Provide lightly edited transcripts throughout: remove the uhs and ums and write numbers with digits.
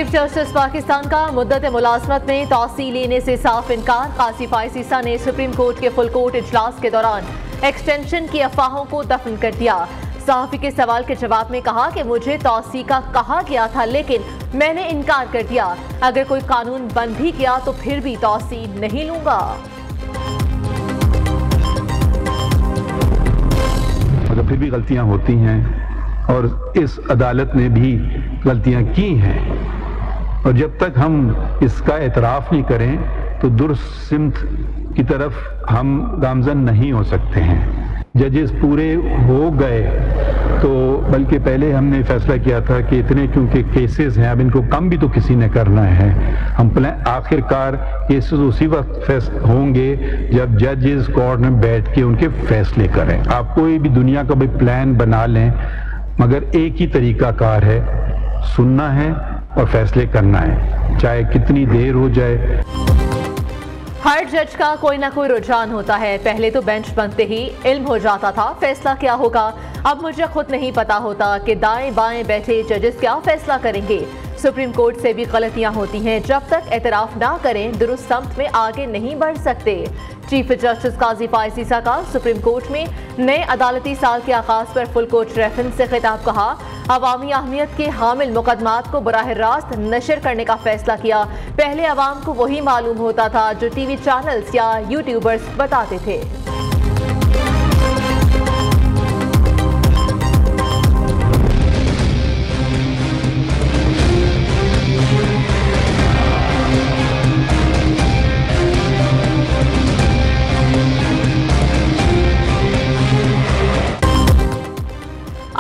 Chief justice Pakistan का मुद्दत मुलाजमत में तौसी लेने से साफ इनकार। काजी फाइज ईसा ने सुप्रीम कोर्ट के फुल कोर्ट इजलास के दौरान एक्सटेंशन की अफवाहों को दफन कर दिया। सहाफी के सवाल के जवाब में कहा कि मुझे तौसी का कहा गया था, लेकिन मैंने इनकार कर दिया। अगर कोई कानून बन भी किया तो फिर भी तौसी नहीं लूंगा। अगर फिर भी गलतियां होती हैं और इस अदालत ने भी गलतियां की हैं, और जब तक हम इसका एतराफ़ नहीं करें तो दुरुस्त सिमत की तरफ हम गामजन नहीं हो सकते हैं। जजेस पूरे हो गए तो बल्कि पहले हमने फैसला किया था कि इतने क्योंकि केसेस हैं, अब इनको कम भी तो किसी ने करना है। हम आखिरकार केसेस उसी वक्त होंगे जब जजेस कोर्ट में बैठ के उनके फैसले करें। आप कोई भी दुनिया का भी प्लान बना लें, मगर एक ही तरीका कार है, सुनना है और फैसले करना है, चाहे कितनी देर हो जाए। हर जज का कोई ना कोई रुझान होता है। पहले तो बेंच बनते ही इल्म हो जाता था फैसला क्या होगा। अब मुझे खुद नहीं पता होता कि दाएं बाएं बैठे जजेस क्या फैसला करेंगे। सुप्रीम कोर्ट से भी गलतियां होती हैं। जब तक एतराफ ना करें दुरुस्त समत में आगे नहीं बढ़ सकते। चीफ जस्टिस काजी फाइज ईसा का सुप्रीम कोर्ट में नए अदालती साल के आगाज पर फुल कोर्ट रेफरेंस से खिताब। कहा, अवामी अहमियत के हामिल मुकदमात को बराह रास्त नशर करने का फैसला किया। पहले अवाम को वही मालूम होता था जो टीवी चैनल्स या यूट्यूबर्स बताते थे।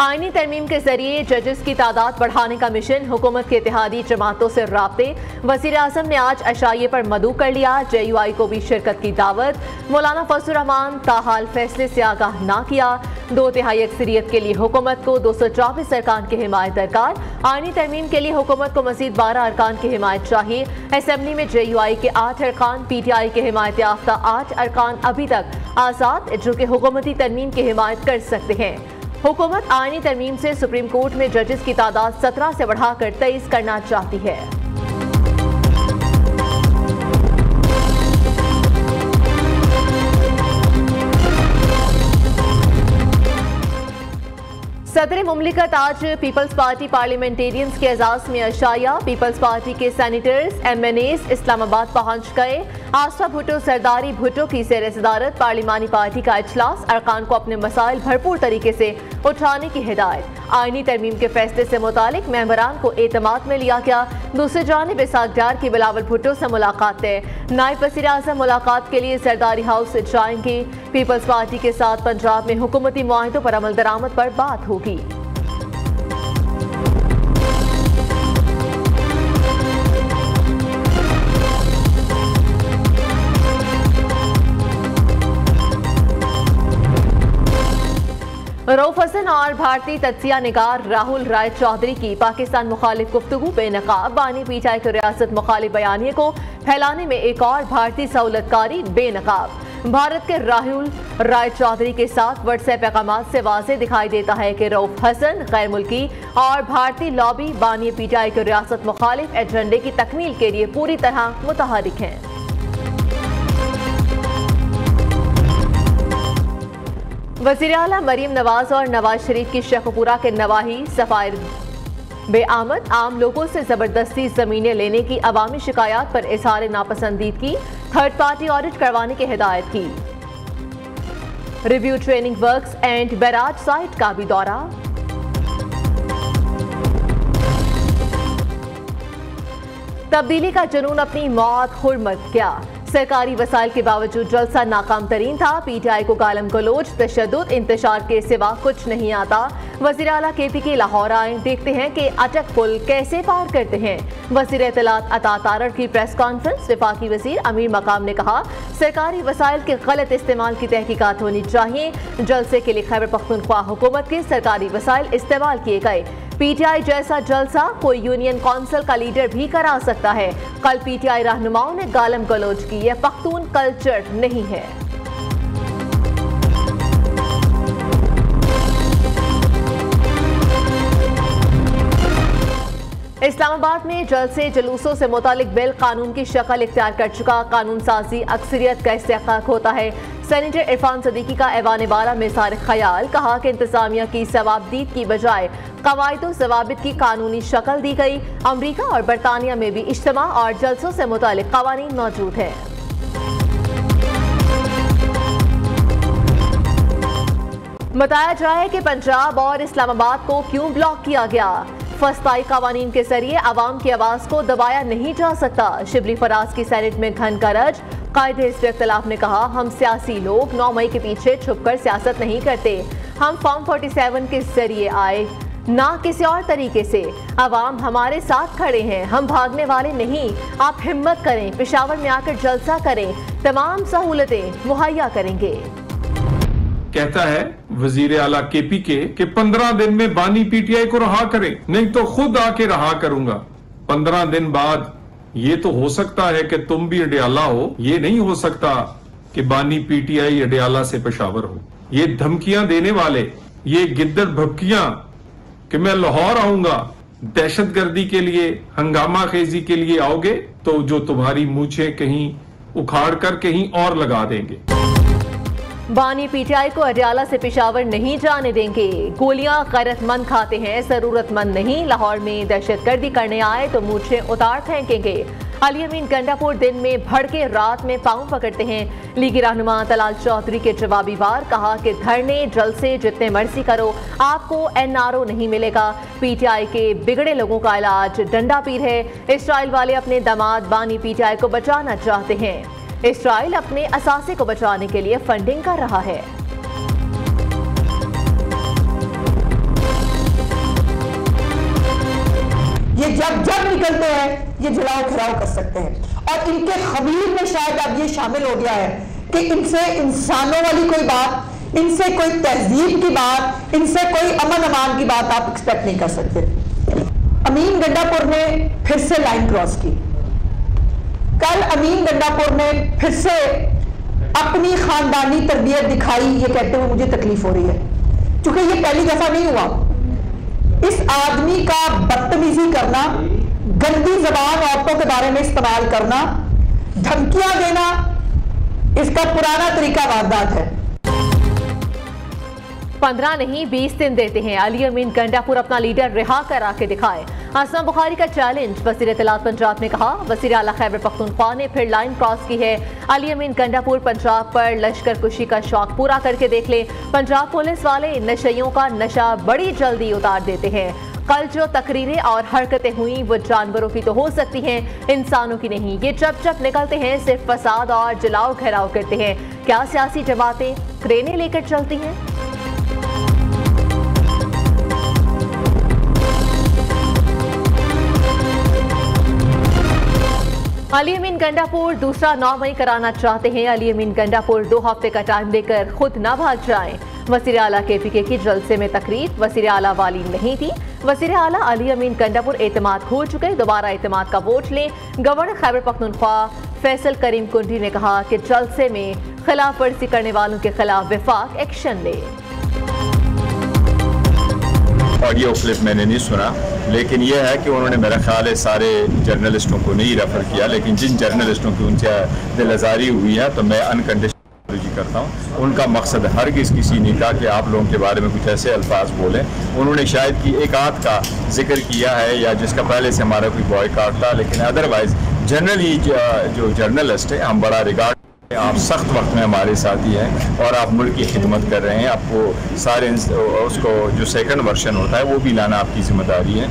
आईनी तरमीम के जरिए जजेस की तादाद बढ़ाने का मिशन। हुकूमत के इत्तेहादी जमातों से राब्ते। वज़ीर आज़म ने आज अशाइये पर मदऊ कर लिया। JUI को भी शिरकत की दावत। मौलाना फजलुर रहमान ताहाल फैसले से आगाह ना किया। 2/3 अक्सरियत के लिए हुकूमत को 224 अरकान की हिमायत दरकार। आईनी तरमीम के लिए हुकूमत को मजीद 12 अरकान की हिमायत चाहिए। असेंबली में JUI के 8 अरकान, PTI के हिमायत याफ्ता 8 अरकान अभी तक आज़ाद, जो कि हुकूमती तरमीम की हिमायत कर सकते हैं। हुकूमत आईनी तरमीम से सुप्रीम कोर्ट में जजेस की तादाद 17 से बढ़ाकर 23 करना चाहती है। सदर मुमलिकत आज पीपल्स पार्टी पार्लियामेंटेरियंस के एजाज में अशाया। पीपल्स पार्टी के सेनेटर्स MNAs इस्लामाबाद पहुंच गए। आसफा भुट्टो सरदारी भुट्टो की ज़ेर सदारत पार्लिमानी पार्टी का इजलास। अरकान को अपने मसाइल भरपूर तरीके से उठाने की हिदायत। आईनी तरमीम के फैसले से मुतालिक मेंबरान को एतमाद में लिया गया। दूसरी जानिब इसाक डार की बिलावल भुट्टो से मुलाकात है। नायब वज़ीर आज़म मुलाकात के लिए सरदारी हाउस जाएंगे। पीपल्स पार्टी के साथ पंजाब में हुकूमती मुआहिदों पर अमल दरामद पर बात होगी। रऊफ हसन और भारतीय तज्जिया निगार राहुल राय चौधरी की पाकिस्तान मुखालिफ गुफ्तगू बेनकाब। बानी PTI के रियासत मुखालिफ बयानिए को फैलाने में एक और भारतीय सहूलतकारी बेनकाब। भारत के राहुल राय चौधरी के साथ व्हाट्सएप पैगामात से वाज़ेह दिखाई देता है कि रऊफ हसन गैर मुल्की और भारतीय लॉबी बानी PTI के रियासत मुखालिफ एजेंडे की तकमील के लिए पूरी तरह मुतहरिक हैं। वज़ीर आला मरीम नवाज और नवाज शरीफ की शेखपुरा के नवाही सफायर बेआमद। आम लोगों से जबरदस्ती जमीनें लेने की अवामी शिकायत पर इजहार नापसंदीदगी। थर्ड पार्टी ऑडिट करवाने की हिदायत की। Review training works and barrage site का भी दौरा। तब्दीली का जुनून अपनी मौत खुर्द क्या। सरकारी वसाइल के बावजूद जलसा नाकाम तरीन था। PTI को गालम गलोच तशद्दुद इंतशार के सिवा कुछ नहीं आता। वज़ीर आला KPK लाहौर आए, देखते हैं कि अटक पुल कैसे पार करते हैं। वज़ीर इत्तलात अता तारड़ की प्रेस कॉन्फ्रेंस। वफाकी वज़ीर अमीर मकाम ने कहा, सरकारी वसाइल के गलत इस्तेमाल की तहकीकात होनी चाहिए। जलसे के लिए खैबर पख्तूनख्वा हुकूमत के सरकारी वसाइल इस्तेमाल किए गए। PTI जैसा जलसा कोई यूनियन काउंसिल का लीडर भी करा सकता है। कल PTI रहनुमाओं ने गालम गलोच की। यह पख्तून कल्चर नहीं है। इस्लामाबाद में जलसे जुलूसों से मुतालिक बिल कानून की शक्ल इख्तियार कर चुका। कानून साजी अक्सरियत का इस्तेहकाक होता है। सेनेटर इरफान सदीकी का ऐवान बाला में सारे ख्याल, कहा कि इंतजामिया की सवाबदीद की बजाय कवायद ज़वाबित की कानूनी शक्ल दी गई। अमरीका और बरतानिया में भी इज्तिमा और जलसों से मुतालिक कवानीन मौजूद हैं। बताया जाए कि पंजाब और इस्लामाबाद को क्यों ब्लॉक किया गया। फस्ताई कवानीन के जरिए आवाम की आवाज को दबाया नहीं जा सकता। शिबली फराज की सेनेट में घन करज। कायदे हिज़्ब इख्तिलाफ ने कहा, हम सियासी लोग 9 मई के पीछे छुपकर सियासत नहीं करते। हम फॉर्म 47 के जरिए आए, ना किसी और तरीके से। आवाम हमारे साथ खड़े हैं, हम भागने वाले नहीं। आप हिम्मत करें, पेशावर में आकर जलसा करें, तमाम सहूलतें मुहैया करेंगे। कहता है वजीर आला केपी के कि 15 दिन में बानी पीटीआई को रहा करें, नहीं तो खुद आके रहा करूंगा। 15 दिन बाद ये तो हो सकता है कि तुम भी अडियाला हो, ये नहीं हो सकता कि बानी पीटीआई अडियाला से पेशावर हो। ये धमकियां देने वाले, ये गिद्दड़ भभकियां कि मैं लाहौर आऊंगा, दहशतगर्दी के लिए, हंगामा खेजी के लिए आओगे तो जो तुम्हारी मूछें कहीं उखाड़ कर कहीं और लगा देंगे। बानी पीटीआई को अडियाला से पेशावर नहीं जाने देंगे। गोलियां गैरतमंद खाते हैं, जरूरतमंद नहीं। लाहौर में दहशतगर्दी करने आए तो मूछें उतार फेंकेंगे। अली अमीन गंडापुर दिन में भड़के, रात में पांव पकड़ते हैं। लीगी रहनुमा तलाल चौधरी के जवाबी वार, कहा कि धरने जलसे जितने मर्जी करो, आपको एनआरओ नहीं मिलेगा। पीटीआई के बिगड़े लोगों का इलाज डंडा पीर है। इसराइल वाले अपने दामाद बानी पीटीआई को बचाना चाहते हैं। इसराइल अपने असासे को बचाने के लिए फंडिंग कर रहा है। ये जब निकलते हैं ये जलाओ खराव कर सकते हैं और इनके खमीर में शायद अब ये शामिल हो गया है कि इनसे इंसानों वाली कोई बात, इनसे कोई तहजीब की बात, इनसे कोई अमन अमान की बात आप एक्सपेक्ट नहीं कर सकते। अमीन गंडापुर ने फिर से लाइन क्रॉस की। कल अमीन गंडापुर ने फिर से अपनी खानदानी तरबियत दिखाई, ये कहते हुए मुझे तकलीफ हो रही है, क्योंकि ये पहली दफा नहीं हुआ। इस आदमी का बदतमीजी करना, गंदी जबान औरतों के बारे में इस्तेमाल करना, धमकियां देना, इसका पुराना तरीका वारदात है। 15 नहीं 20 दिन देते हैं। अली अमीन गंडापुर अपना लीडर रिहा करा के दिखाए। आसमा बुखारी का चैलेंज। वज़ीर इत्तलात पंजाब ने कहा, वज़ीर आला खैबर पख्तूनख्वा ने फिर लाइन क्रॉस की है। अली अमीन गंडापुर पंजाब पर लश्कर कुशी का शौक पूरा करके देख ले। पंजाब पुलिस वाले नशइयों का नशा बड़ी जल्दी उतार देते हैं। कल जो तकरीरें और हरकतें हुई वो जानवरों की तो हो सकती हैं, इंसानों की नहीं। ये जब निकलते हैं सिर्फ फसाद और जलाओ घेराव करते हैं। क्या सियासी जमातें क्रेनें लेकर चलती हैं? अली अमीन गंडापुर दूसरा 9 मई कराना चाहते हैं। अली अमीन गंडापुर 2 हफ्ते का टाइम देकर खुद न भाग जाएं। वज़ीर आला केपीके की जलसे में तकरीर, वज़ीर आला वाली नहीं थी। वज़ीर आला अली अमीन गंडापुर एतमाद खो चुके, दोबारा एतमाद का वोट लें। गवर्नर खैबर पख्तूनख्वा फैसल करीम कुंडी ने कहा कि जलसे में खिलाफ वर्जी करने वालों के खिलाफ वफाक एक्शन ले। ऑडियो क्लिप मैंने नहीं सुना, लेकिन यह है कि उन्होंने मेरा ख्याल है सारे जर्नलिस्टों को नहीं रेफर किया, लेकिन जिन जर्नलिस्टों की उनसे दिल आज़ारी हुई है तो मैं अनकंडीशनल करता हूँ। उनका मकसद हरगिज़ किसी नहीं था कि आप लोगों के बारे में कुछ ऐसे अल्फाज बोलें। उन्होंने शायद कि एक आध का जिक्र किया है या जिसका पहले से हमारा कोई बॉयकॉट था, लेकिन अदरवाइज जनरली जो जर्नलिस्ट है हम बड़ा रिगार्ड, आप सख्त वक्त में हमारे साथी हैं और आप मुल्क की खिदमत कर रहे हैं। आपको सारे उसको जो सेकंड वर्जन होता है वो भी लाना आपकी जिम्मेदारी है।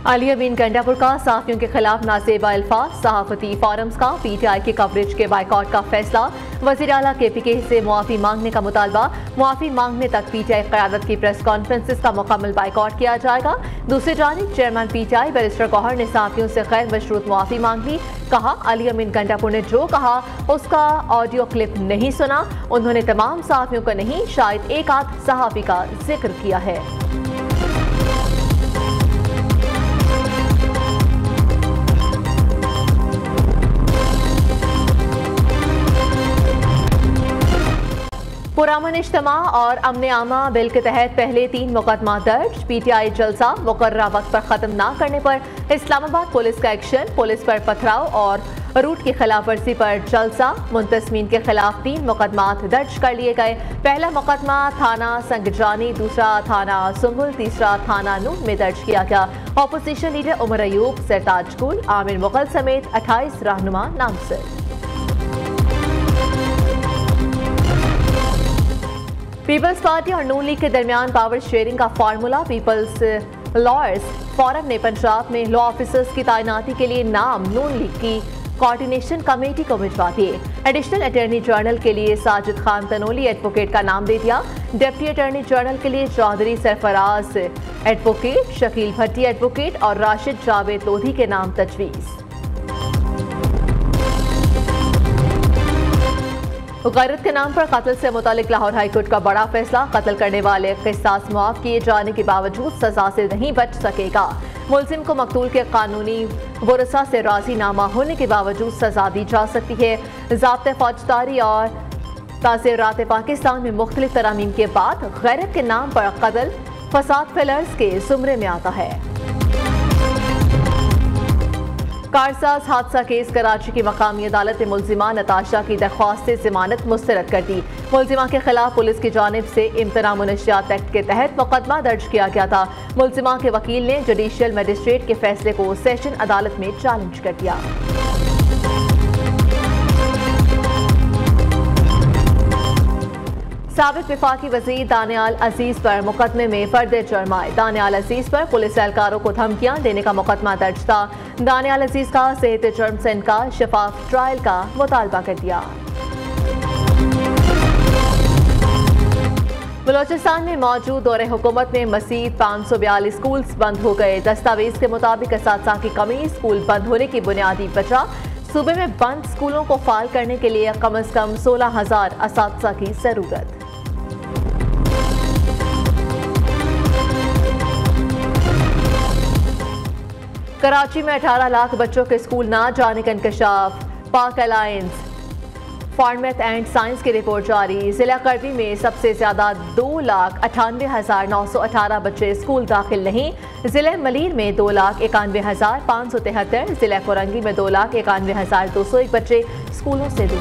अली अमीन गंडापुर का सहाफ़ियों के खिलाफ नासेबा अल्फाज, सहाफ़ती फोरम्स का पीटीआई की कवरेज के बाइकआउट का फैसला, वज़ीर आला केपीके से मुआफ़ी मांगने का मुतालबा, मुआफ़ी मांगने तक पीटीआई क़यादत की प्रेस कॉन्फ्रेंसेस का मुकम्मल बाइकआउट किया जाएगा। दूसरी जानिब चेयरमैन पीटीआई बैरिस्टर गौहर ने सहाफ़ियों से गैर मशरूत मुआफ़ी मांग ली। कहा, अली अमीन गंडापुर ने जो कहा उसका ऑडियो क्लिप नहीं सुना। उन्होंने तमाम सहाफ़ियों का नहीं, शायद एक आध सहाफ़ी का जिक्र किया है। पुरअमन इज्तिमा और अमन आमा बिल के तहत पहले 3 मुकदमा दर्ज। PTI जलसा मुकर्ररा वक्त पर खत्म न करने पर इस्लामाबाद पुलिस का एक्शन। पुलिस पर पथराव और रूट की खिलाफ वर्जी पर जलसा। मुंतसमीन के खिलाफ 3 मुकदमात दर्ज कर लिए गए। पहला मुकदमा थाना संगजानी, दूसरा थाना सुंबुल, तीसरा थाना नून में दर्ज किया गया। ऑपोजिशन लीडर उमर अयूब, सरताज गुल, आमिर मुगल समेत 28 रहनुमा नामजद। पीपल्स पार्टी और नून लीग के दरमियान पावर शेयरिंग का फार्मूला। पीपल्स लॉयर्स फोरम ने पंजाब में लॉ ऑफिसर्स की तैनाती के लिए नाम नून लीग की कोऑर्डिनेशन कमेटी को भिजवा दिए। एडिशनल अटॉर्नी जनरल के लिए साजिद खान तनोली एडवोकेट का नाम दे दिया। डिप्टी अटॉर्नी जनरल के लिए चौधरी सरफराज एडवोकेट, शकील भट्टी एडवोकेट और राशिद जावेद लोधी के नाम तजवीज़। गैरत के नाम पर कत्ल से मुतालिक लाहौर हाईकोर्ट का बड़ा फैसला। कत्ल करने वाले क़िसास मुआफ़ किए जाने के बावजूद सजा से नहीं बच सकेगा। मुलजिम को मकतूल के कानूनी वरसा से राज़ीनामा होने के बावजूद सजा दी जा सकती है। ज़ाब्ते फौजदारी और ताज़ीरात पाकिस्तान में मुख्तलिफ तरामीम के बाद गैरत के नाम पर कत्ल फसाद फेलर्स के ज़ुमरे में आता है। कारसाज हादसा केस कराची की मकामी अदालत ने मुलजिमा नताशा की दरख्वास्त से जमानत मुस्तरद कर दी। मुलजिमा के खिलाफ पुलिस की जानिब से इम्तना मुनशियात एक्ट के तहत मुकदमा दर्ज किया गया था। मुलजिमा के वकील ने जुडिशियल मजिस्ट्रेट के फैसले को सेशन अदालत में चैलेंज कर दिया। साबिक वफाकी वज़ीर दानियाल अजीज पर मुकदमे में फर्द जुर्म आए। दानियाल अजीज पर पुलिस एहलकारों को धमकियां देने का मुकदमा दर्ज था। दानियाल अजीज का सेहत जुर्म से इनकार, शफाफ ट्रायल का मुतालबा कर दिया। बलोचिस्तान में मौजूद दौरे हुकूमत में मज़ीद 542 स्कूल्स बंद हो गए। दस्तावेज के मुताबिक असातिज़ा की कमी स्कूल बंद होने की बुनियादी वजह। सूबे में बंद स्कूलों को फाल करने के लिए कम अज कम 16,000 असातिज़ा की जरूरत। कराची में 18 लाख बच्चों के स्कूल ना जाने का इंकशाफ। पाक अलायंस फार्मेट एंड साइंस की रिपोर्ट जारी। जिला करबी में सबसे ज्यादा 2,98,918 बच्चे स्कूल दाखिल नहीं। जिले मलीर में 2,91,573, जिला कोरंगी में 2,91,201 बच्चे स्कूलों से दूर।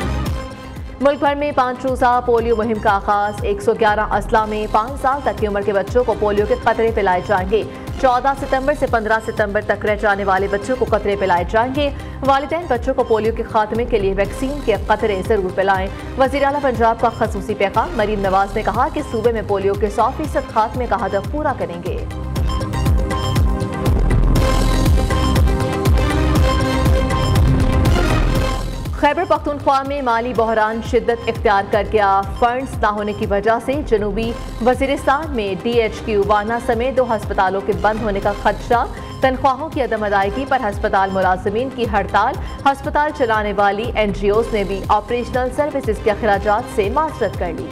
मुल्क भर में 5 रोज़ा पोलियो मुहिम का आगाज। 111 अजला में 5 साल तक की उम्र के बच्चों को पोलियो के कतरे पिलाए जाएंगे। 14 सितंबर से 15 सितंबर तक रह जाने वाले बच्चों को कतरे पिलाए जाएंगे। वालिदैन बच्चों को पोलियो के खात्मे के लिए वैक्सीन के कतरे जरूर पिलाएं। वज़ीर आला पंजाब का खसूसी पैगाम। मरीम नवाज ने कहा कि सूबे में पोलियो के 100% खात्मे का हदफ पूरा करेंगे। खैबर पख्तूनख्वा में माली बहरान शिद्दत इख्तियार कर गया। फंड्स ना होने की वजह से जनूबी वजीरिस्तान में DHQ वाना समेत 2 हस्पतालों के बंद होने का खदशा। तनख्वाहों की अदम अदायगी पर हस्पताल मुलाजिमीन की हड़ताल। हस्पताल चलाने वाली NGOs ने भी ऑपरेशनल सर्विसेज के अखराजात से माजरत कर ली।